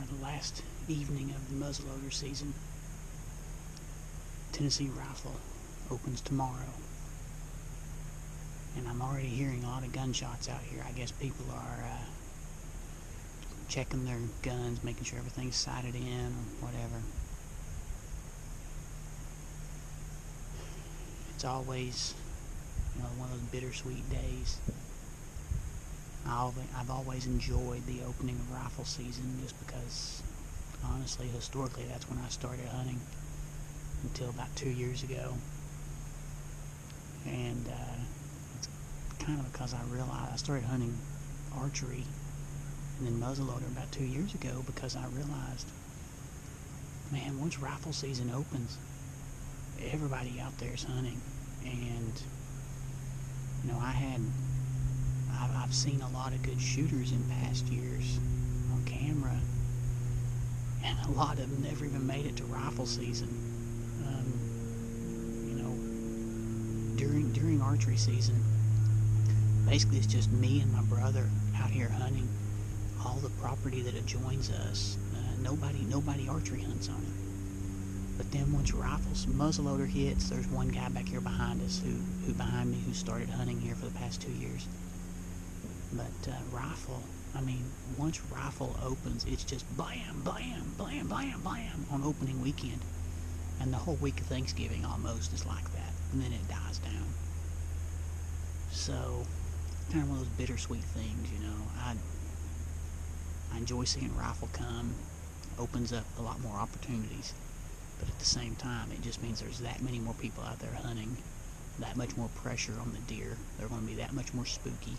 the last evening of the muzzleloader season. Tennessee Rifle opens tomorrow, and I'm already hearing a lot of gunshots out here. I guess people are checking their guns, making sure everything's sighted in or whatever. It's always, one of those bittersweet days. I've always enjoyed the opening of rifle season just because, honestly, historically, that's when I started hunting until about 2 years ago. And it's kind of because I realized I started hunting archery and then muzzleloader about 2 years ago because I realized, man, once rifle season opens, everybody out there is hunting. And I've seen a lot of good shooters in past years on camera, and a lot of them never even made it to rifle season. During archery season, basically it's just me and my brother out here hunting all the property that adjoins us. Nobody archery hunts on it. But then once muzzleloader hits, there's one guy back here behind us who started hunting here for the past 2 years. But rifle, once rifle opens, it's just blam, blam, blam, blam, blam on opening weekend. And the whole week of Thanksgiving almost is like that. And then it dies down. So, kind of one of those bittersweet things, I enjoy seeing rifle come. Opens up a lot more opportunities. But at the same time, it just means there's that many more people out there hunting. That much more pressure on the deer. They're going to be that much more spooky.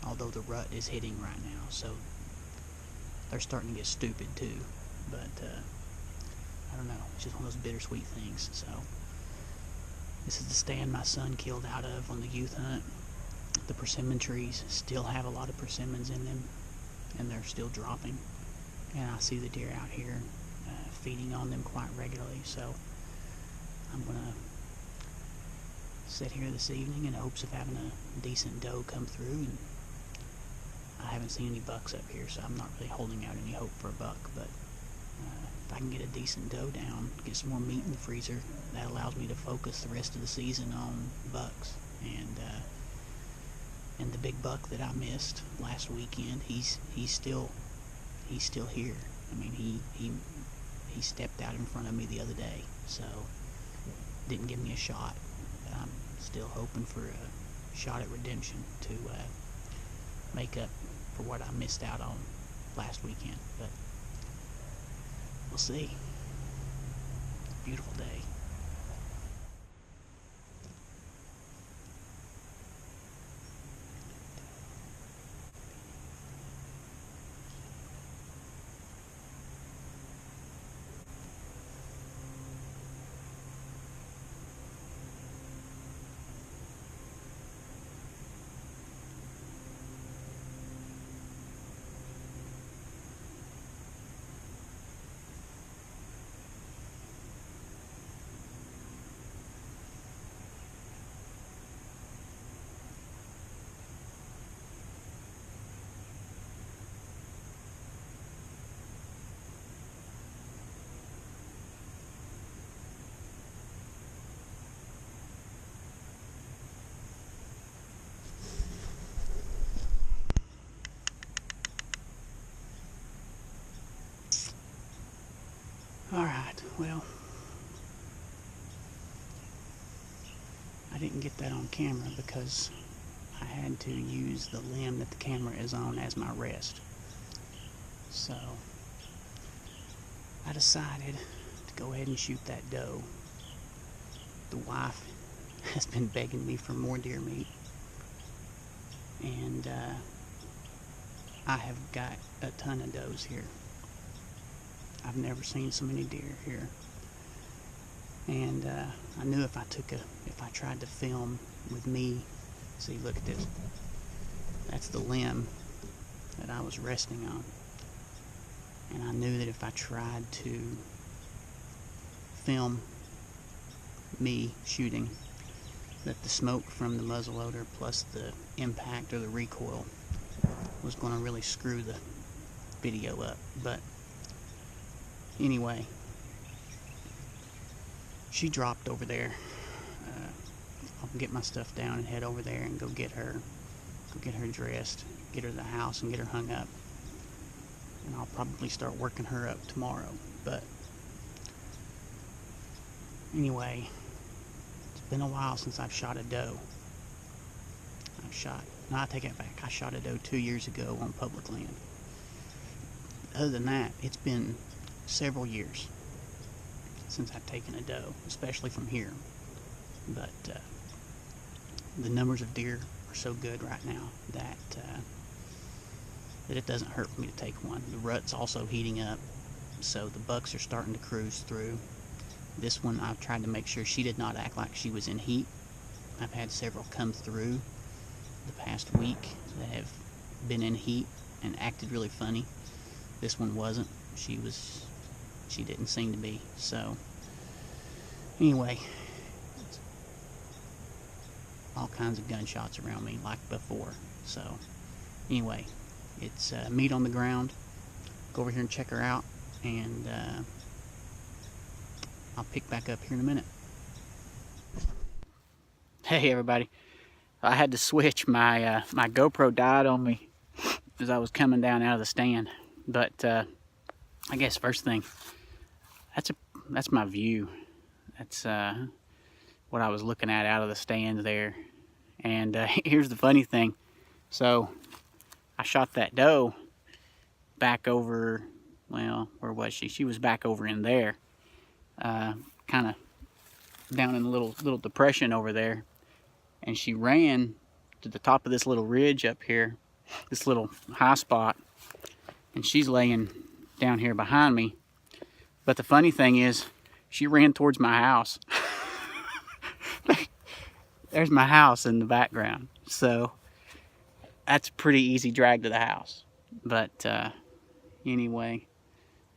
Although the rut is hitting right now, so they're starting to get stupid too. But I don't know, it's just one of those bittersweet things. So this is the stand my son killed out of on the youth hunt. The persimmon trees still have a lot of persimmons in them, and they're still dropping. And I see the deer out here feeding on them quite regularly. So I'm gonna sit here this evening in hopes of having a decent doe come through, and I haven't seen any bucks up here, so I'm not really holding out any hope for a buck. But if I can get a decent doe down, get some more meat in the freezer, that allows me to focus the rest of the season on bucks. And the big buck that I missed last weekend, he's still here. He stepped out in front of me the other day, so didn't give me a shot. But I'm still hoping for a shot at redemption to make up for what I missed out on last weekend. But we'll see. Beautiful day. Alright, well, I didn't get that on camera because I had to use the limb that the camera is on as my rest. So, I decided to go ahead and shoot that doe. The wife has been begging me for more deer meat, and I have got a ton of does here. I've never seen so many deer here, and I knew if I tried to film with me, see, look at this, that's the limb that I was resting on, and I knew that if I tried to film me shooting, that the smoke from the muzzleloader plus the impact or the recoil was going to really screw the video up. But Anyway, she dropped over there. I'll get my stuff down and head over there and go get her dressed, get her to the house and get her hung up. And I'll probably start working her up tomorrow. But anyway, it's been a while since I've shot a doe. No, I take it back. I shot a doe 2 years ago on public land. Other than that, it's been several years since I've taken a doe, especially from here. But the numbers of deer are so good right now that it doesn't hurt for me to take one. The rut's also heating up, so the bucks are starting to cruise through. This one, I've tried to make sure she did not act like she was in heat. I've had several come through the past week that have been in heat and acted really funny. This one wasn't. She didn't seem to be. So anyway, all kinds of gunshots around me like before. So anyway, it's meat on the ground. Go over here and check her out, and I'll pick back up here in a minute. Hey everybody, I had to switch. My my GoPro died on me as I was coming down out of the stand. But I guess first thing, that's my view. That's what I was looking at out of the stand there. And here's the funny thing. So I shot that doe back over, well, where was she? She was back over in there, kind of down in a little depression over there. And she ran to the top of this little ridge up here, this little high spot. And she's laying down here behind me. But the funny thing is, she ran towards my house. There's my house in the background. So that's a pretty easy drag to the house. But anyway,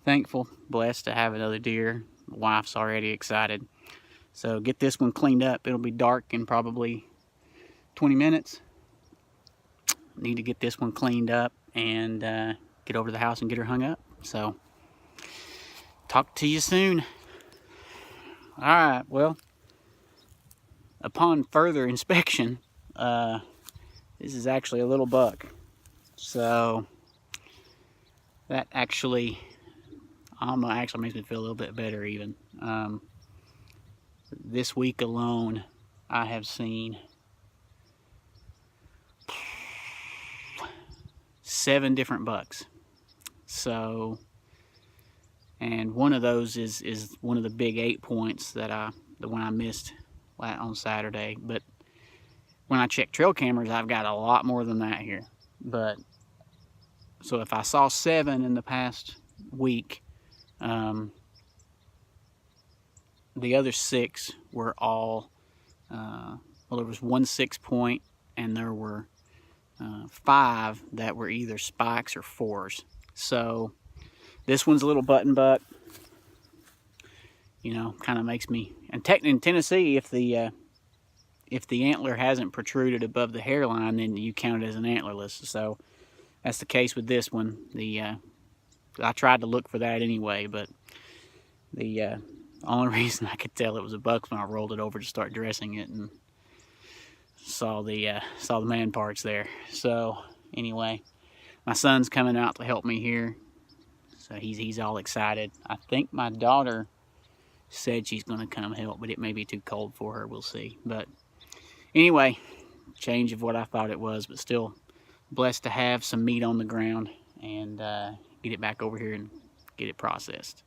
thankful, blessed to have another deer. My wife's already excited. So get this one cleaned up. It'll be dark in probably 20 minutes. Need to get this one cleaned up and get over to the house and get her hung up. So talk to you soon. All right, well, upon further inspection, this is actually a little buck. So that actually makes me feel a little bit better even. This week alone, I have seen 7 different bucks. So, and one of those is one of the big 8 points that the one I missed on Saturday. But when I check trail cameras, I've got a lot more than that here. But so if I saw 7 in the past week, the other 6 were all well, there was 1 6-point, and there were 5 that were either spikes or 4s. So this one's a little button buck. You know, kind of makes me. And in Tennessee, if the antler hasn't protruded above the hairline, then you count it as an antlerless. So that's the case with this one. I tried to look for that anyway, but the only reason I could tell it was a buck when I rolled it over to start dressing it and saw the man parts there. So anyway, my son's coming out to help me here, so he's all excited. I think my daughter said she's going to come help, but it may be too cold for her. We'll see. But anyway, change of what I thought it was, but still blessed to have some meat on the ground and get it back over here and get it processed.